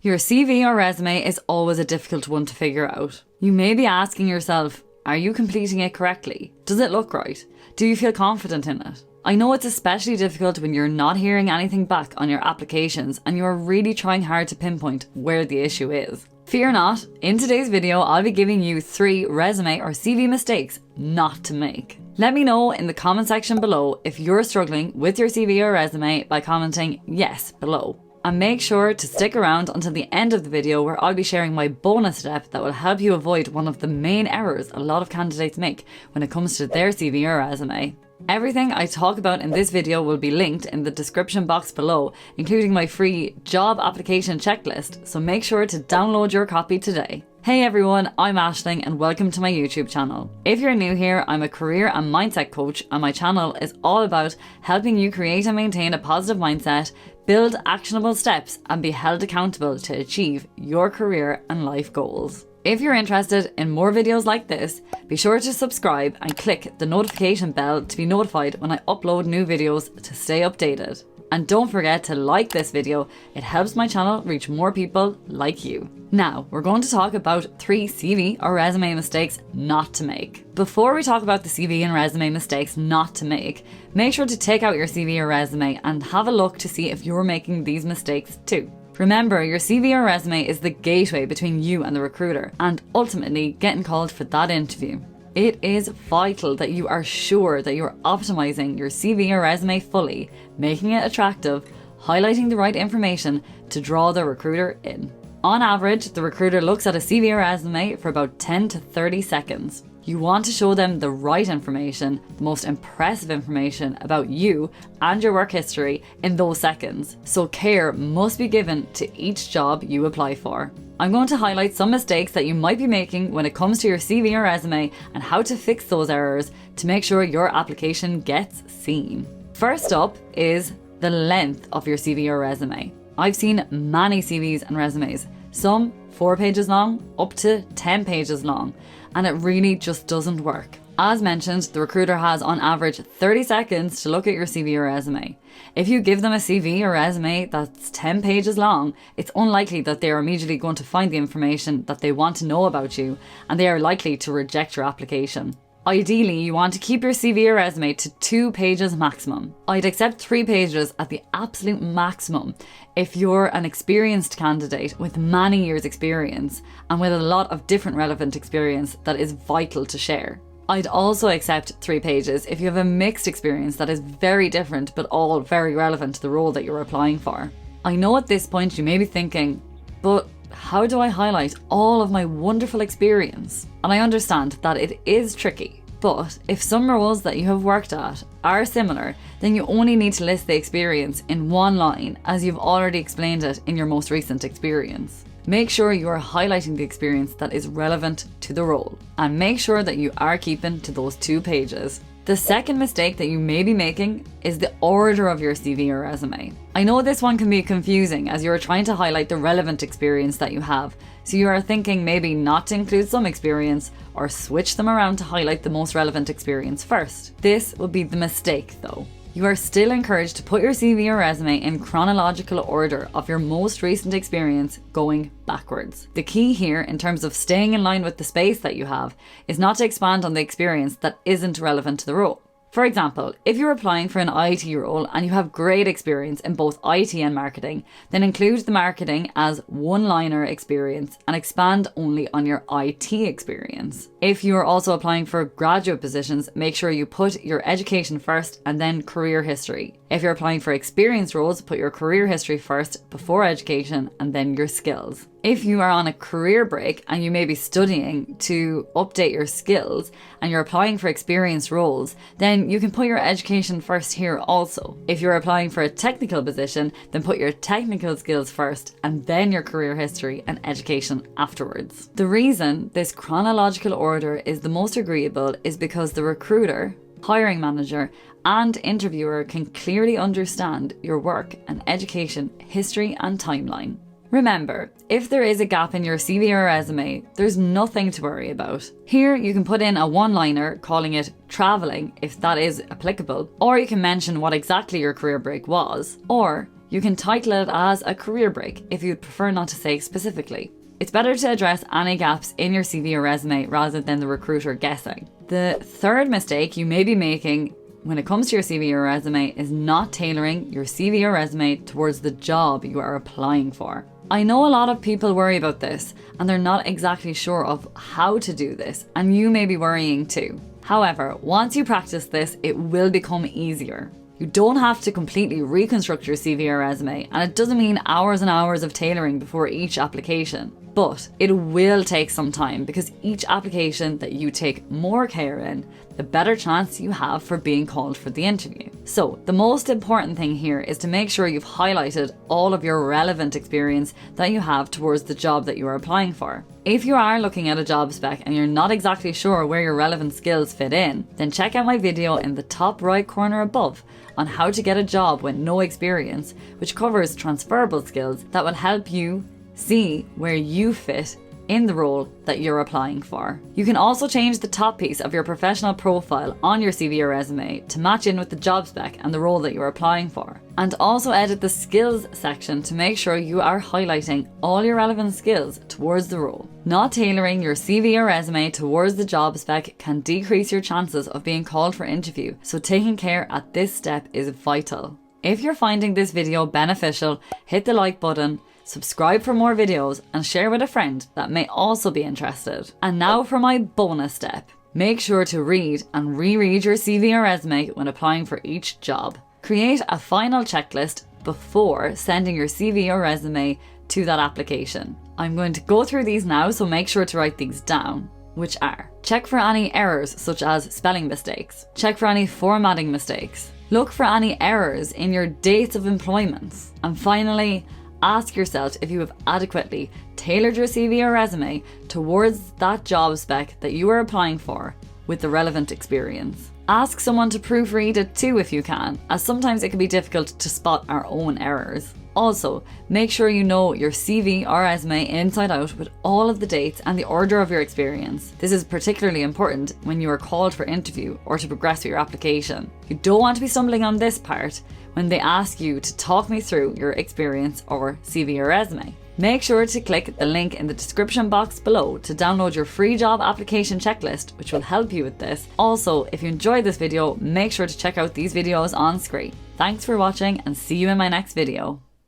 Your CV or resume is always a difficult one to figure out. You may be asking yourself, are you completing it correctly? Does it look right? Do you feel confident in it? I know it's especially difficult when you're not hearing anything back on your applications and you are really trying hard to pinpoint where the issue is. Fear not, in today's video I'll be giving you 3 resume or CV mistakes not to make. Let me know in the comment section below if you're struggling with your CV or resume by commenting yes below. And make sure to stick around until the end of the video where I'll be sharing my bonus tip that will help you avoid one of the main errors a lot of candidates make when it comes to their CV or resume. Everything I talk about in this video will be linked in the description box below, including my free job application checklist, so make sure to download your copy today. Hey everyone, I'm Aisling and welcome to my YouTube channel. If you're new here, I'm a career and mindset coach and my channel is all about helping you create and maintain a positive mindset, build actionable steps and be held accountable to achieve your career and life goals. If you're interested in more videos like this, be sure to subscribe and click the notification bell to be notified when I upload new videos to stay updated. And don't forget to like this video, it helps my channel reach more people like you. Now, we're going to talk about 3 CV or resume mistakes not to make. Before we talk about the CV and resume mistakes not to make sure to take out your CV or resume and have a look to see if you're making these mistakes too. Remember, your CV or resume is the gateway between you and the recruiter and ultimately getting called for that interview. It is vital that you are sure that you're optimizing your CV or resume fully, making it attractive, highlighting the right information to draw the recruiter in. On average, the recruiter looks at a CV or resume for about 10 to 30 seconds. You want to show them the right information, the most impressive information about you and your work history in those seconds, so care must be given to each job you apply for. I'm going to highlight some mistakes that you might be making when it comes to your CV or resume and how to fix those errors to make sure your application gets seen. First up is the length of your CV or resume. I've seen many CVs and resumes, some 4 pages long, up to 10 pages long, and it really just doesn't work. As mentioned, the recruiter has on average 30 seconds to look at your CV or resume. If you give them a CV or resume that's 10 pages long, it's unlikely that they are immediately going to find the information that they want to know about you, and they are likely to reject your application. Ideally, you want to keep your CV or resume to 2 pages maximum. I'd accept 3 pages at the absolute maximum if you're an experienced candidate with many years experience and with a lot of different relevant experience that is vital to share. I'd also accept 3 pages if you have a mixed experience that is very different but all very relevant to the role that you're applying for. I know at this point you may be thinking, but how do I highlight all of my wonderful experience? And I understand that it is tricky, but if some roles that you have worked at are similar, then you only need to list the experience in one line as you've already explained it in your most recent experience. Make sure you are highlighting the experience that is relevant to the role, and make sure that you are keeping to those 2 pages. The second mistake that you may be making is the order of your CV or resume. I know this one can be confusing as you are trying to highlight the relevant experience that you have, so you are thinking maybe not to include some experience or switch them around to highlight the most relevant experience first. This will be the mistake though. You are still encouraged to put your CV or resume in chronological order of your most recent experience going backwards. The key here in terms of staying in line with the space that you have is not to expand on the experience that isn't relevant to the role. For example, if you're applying for an IT role and you have great experience in both IT and marketing, then include the marketing as one-liner experience and expand only on your IT experience. If you are also applying for graduate positions, make sure you put your education first and then career history. If you're applying for experienced roles, put your career history first before education and then your skills. If you are on a career break and you may be studying to update your skills and you're applying for experienced roles, then you can put your education first here also. If you're applying for a technical position, then put your technical skills first and then your career history and education afterwards. The reason this chronological order is the most agreeable is because the recruiter, hiring manager, and interviewer can clearly understand your work and education history and timeline. Remember, if there is a gap in your CV or resume, there's nothing to worry about. Here you can put in a one-liner calling it traveling if that is applicable, or you can mention what exactly your career break was, or You can title it as a career break if you'd prefer not to say specifically. It's better to address any gaps in your CV or resume rather than the recruiter guessing. The third mistake you may be making when it comes to your CV or resume is not tailoring your CV or resume towards the job you are applying for. I know a lot of people worry about this and they're not exactly sure of how to do this, and you may be worrying too. However, once you practice this, it will become easier. You don't have to completely reconstruct your CV or resume, and it doesn't mean hours and hours of tailoring before each application. But it will take some time, because each application that you take more care in, the better chance you have for being called for the interview. So the most important thing here is to make sure you've highlighted all of your relevant experience that you have towards the job that you are applying for. If you are looking at a job spec and you're not exactly sure where your relevant skills fit in, then check out my video in the top right corner above on how to get a job with no experience, which covers transferable skills that will help you see where you fit in the role that you're applying for. You can also change the top piece of your professional profile on your CV or resume to match in with the job spec and the role that you're applying for. And also edit the skills section to make sure you are highlighting all your relevant skills towards the role. Not tailoring your CV or resume towards the job spec can decrease your chances of being called for interview, so taking care at this step is vital. If you're finding this video beneficial, hit the like button, subscribe for more videos, and share with a friend that may also be interested. And now for my bonus step. Make sure to read and reread your CV or resume when applying for each job. Create a final checklist before sending your CV or resume to that application. I'm going to go through these now, so make sure to write these down, which are: check for any errors such as spelling mistakes. Check for any formatting mistakes. Look for any errors in your dates of employment. And finally, ask yourself if you have adequately tailored your CV or resume towards that job spec that you are applying for with the relevant experience. Ask someone to proofread it too if you can, as sometimes it can be difficult to spot our own errors. Also, make sure you know your CV or resume inside out with all of the dates and the order of your experience. This is particularly important when you are called for interview or to progress with your application. You don't want to be stumbling on this part when they ask you to talk me through your experience or CV or resume. Make sure to click the link in the description box below to download your free job application checklist, which will help you with this. Also, if you enjoyed this video, make sure to check out these videos on screen. Thanks for watching, and see you in my next video.